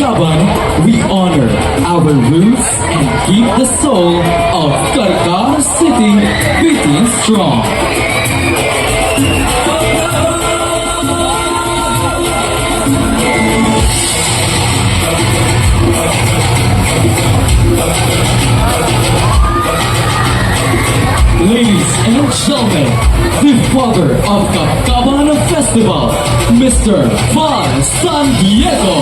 Kabkaban, we honor our roots and keep the soul of Carcar City beating strong. Ladies and gentlemen, the father of Kabkaban Festival, Mr. Van San Diego.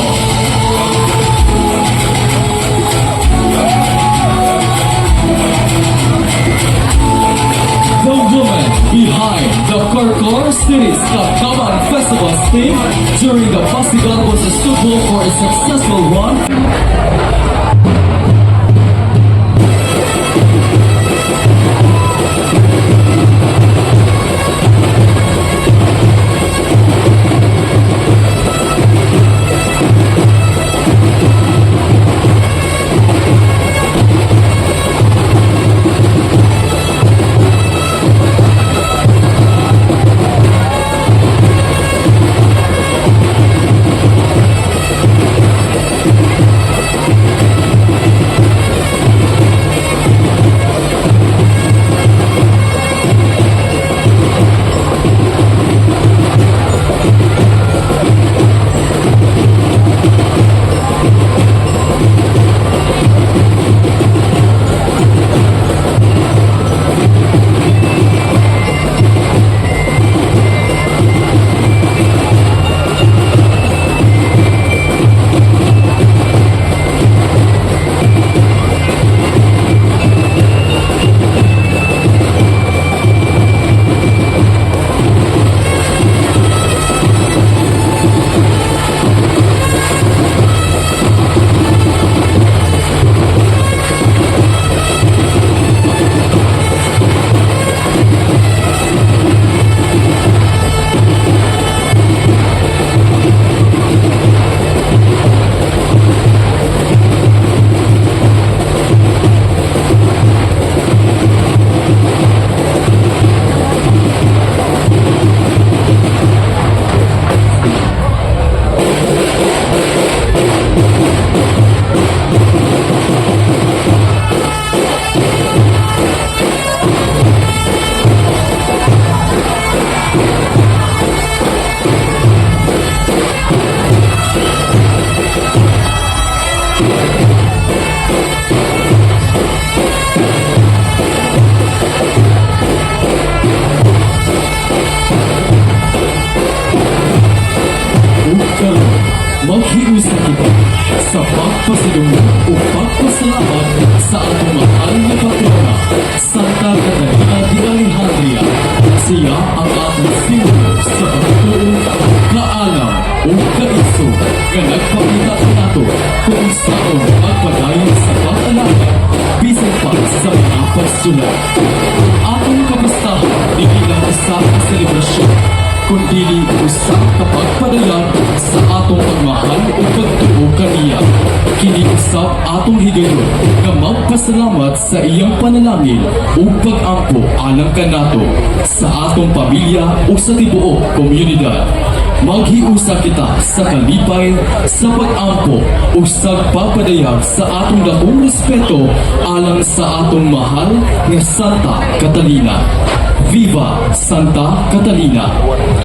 The woman behind the Carcar City's Kabkaban Festival stage during the Festival was responsible for a successful run. Maghiusa kita sa pagpasilungan o pagpasalamat sa ating mahal na patrona, Santa Catarina de Alexandria. Siya ang ating simbolo sa pagtuon, kaalam o kaiso na nagpakita sa nato kung saan magpadayon sa pag-alaga bisan pa sa mga pagsulat. Atong kapistahan di bilang isang selebrasyon, kundi usang kapagpadayan sa atong pagmahal o pagtuo kaniya. Kini usab atong higayon nga magpasalamat sa iyang panalangin o pag-ampo alang kanato sa atong pamilya o sa tibuok komunidad. Maghiusa kita sa kalipay, sa pag-ampo o sa pagpadayag sa atong dakong respeto alang sa atong mahal nga Santa Catalina. Viva Santa Catalina!